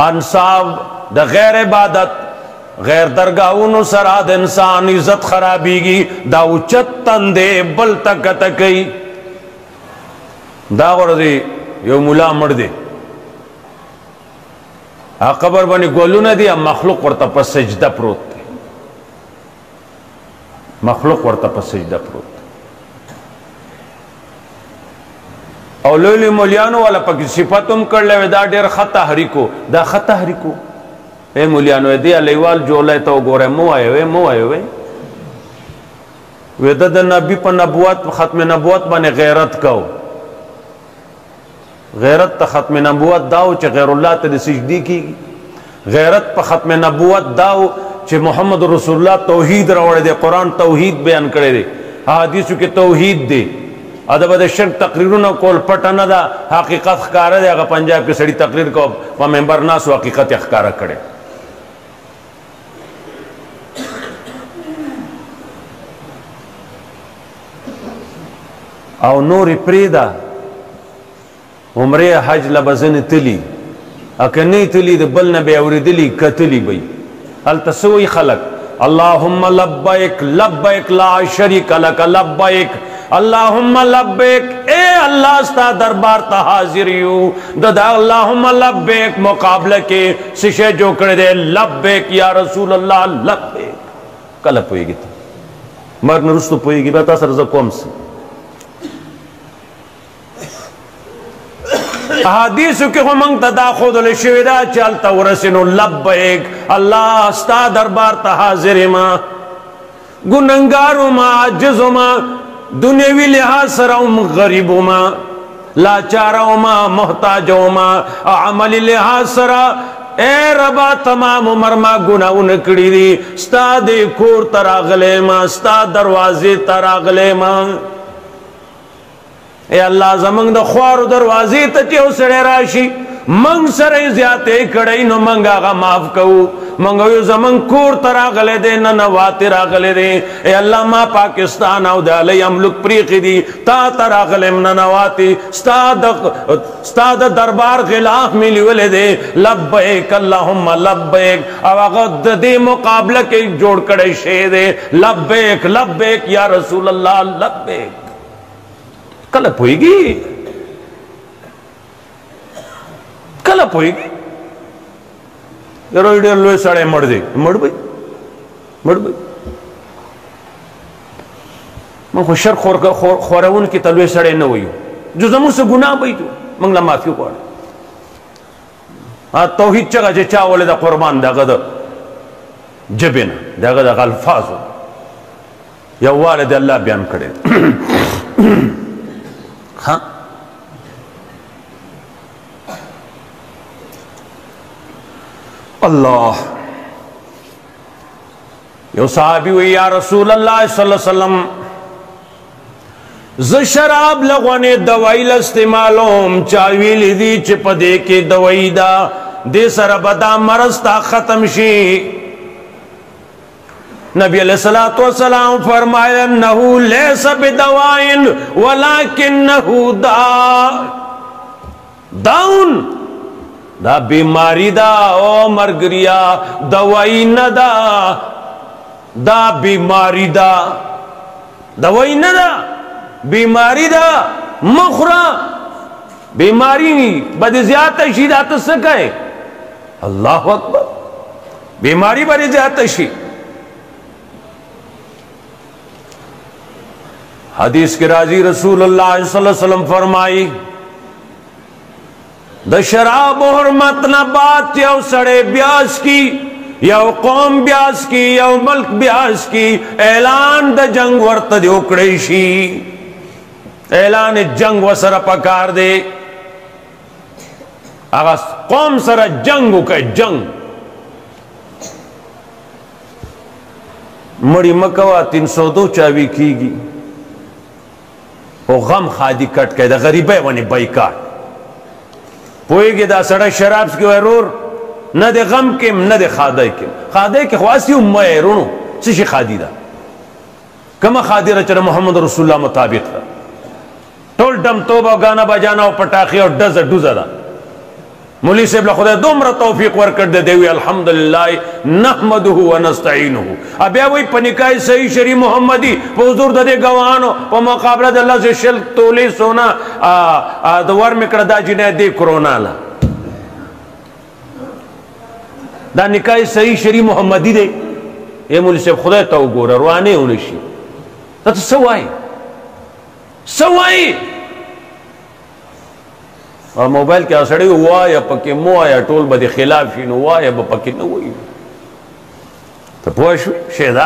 انصاب د غیر عبادت غیر درگاہونو سرا د انسان عزت خرابیگی دا اوچت تندے بل تکت کئی دا غردی یو مولا مر دی قبر بانی گولو ندی مخلوق ورطا پس سجدہ پروت دی مخلوق ورطا پس سجدہ پروت دی او لولی مولیانو والا پاکی صفتم کر لے دا دیر خط تحریکو دا خط تحریکو اے مولیانو دی علیوال جو لے تو گورے مو آئے ہوئے ویدہ دا نبی پا نبوت ختم نبوت بانے غیرت کہو غیرت تا ختم نبوت داو چے غیر اللہ تا دی سجدی کی غیرت پا ختم نبوت داو چے محمد رسول اللہ توحید روڑے دے قرآن توحید بیان کرے دے حدیثو کے توحید دے ادب د شرک تقریرونه کول پټه نه ده حقیقت ښکاره دی هغه پنجاب کې سړي تقریر کو په ممبر ناسو حقیقت یې ښکاره کړی او نورې پرېږده عمرې حج له به ځنې تلي که نه تلي د بل نه به یې اورېدلي کتلي به یي هلته څه وایي خلک اللهم لبیک لبیک لا شریک لک لبیک اللہم لبیک اے اللہ ستا دربار تا حاضر یو دا اللہم لبیک مقابلہ کے سشے جو کرے دے لبیک یا رسول اللہ لبیک کل پوئے گی تا مرن رستو پوئے گی بیتا سر زکوم سے حدیثو کے منگ تا خود لشویدہ چالتا ورسنو لبیک اللہ ستا دربار تا حاضر ما گننگارو ما عجزو ما دنیاوی لحاظ سراؤں غریبوں ما لاچاروں ما محتاجوں ما عملی لحاظ سرا اے ربا تمام عمر ما گناہوں نکڑی دی ستا دے کور تراغلے ما ستا دروازے تراغلے ما اے اللہ زمانگ دا خوارو دروازے تچے سڑے راشی منگ سرے زیادے کڑائی نو منگ آغا معاف کہو منگویو زمان کور تراغلے دے ننواتی راغلے دے اے اللہ ما پاکستان آو دے علی املک پریقی دی تا تراغلے ننواتی ستا دا دربار غلاف ملی ولے دے لبیک اللہم لبیک او اغد دے مقابلہ کے جوڑ کڑے شے دے لبیک لبیک یا رسول اللہ لبیک کلپ ہوئی گی کلپ ہوئی گی روی ڈیر لوے سڑے مڑ دے مڑ بھئی من خو شر خورون کی تلوے سڑے نہ ہوئی جو زمون سے گناہ بھئی تو منگلا معافیو پاڑا توحید چگا چے چاولے دا قربان دا غدا جبینا دا غدا غالفازو یا والد اللہ بیان کرے ہاں اللہ یو صحابی ہوئی یا رسول اللہ صلی اللہ علیہ وسلم ز شراب لغونے دوائی لاستعمالوم چاویلی دی چپا دے کے دوائی دا دے سر بدا مرستا ختم شی نبی علیہ السلام فرمایا انہو لیس بدوائن ولیکنہو داؤن دا بیماری دا او مرگریا دوائی ندا دا بیماری دا دوائی ندا بیماری دا مخرا بیماری بد زیادہ شیدات سکے اللہ اکبر بیماری بد زیادہ شید حدیث کے راضی رسول اللہ صلی اللہ علیہ وسلم فرمائی دا شراب حرمت نہ بات یو سڑے بیاس کی یو قوم بیاس کی یو ملک بیاس کی اعلان دا جنگ ورت دے اکڑیشی اعلان جنگ وسر پکار دے آغا قوم سر جنگو کا جنگ مڑی مکوا 302 چاوی کی گی وہ غم خادی کٹ کے دا غریبے ونی بائیکاٹ پوئی گی دا سڑا شراب کی ویرور نہ دے غم کم نہ دے خادے کم خادے کے خواسی امائے رونو سشی خادی دا کما خادی رچر محمد رسول اللہ مطابق دا ٹول ڈم توبہ گانا بجانا و پٹاخی اور ڈز ڈوزہ دا مولی صاحب له خدای دومره توفیق ورکړ د دی الحمدلله نحمده ونستعینه بیا وی په نکاح صحیح شری محمدی په حضور د دې گواهانو په مقابله د الله سے شل تولې سونا د ور میکړه دا جنې دی کرونا لا دا نکاح صحیح شری محمدی دی اے مولی صاحب خدای ته وګوره روانه ونشي ته سوای اور موبایل کې اسړی وایا پکې مو آیا ټول به خلاف شي نو وایا به پکې نه وایي ته پوه شو شه دا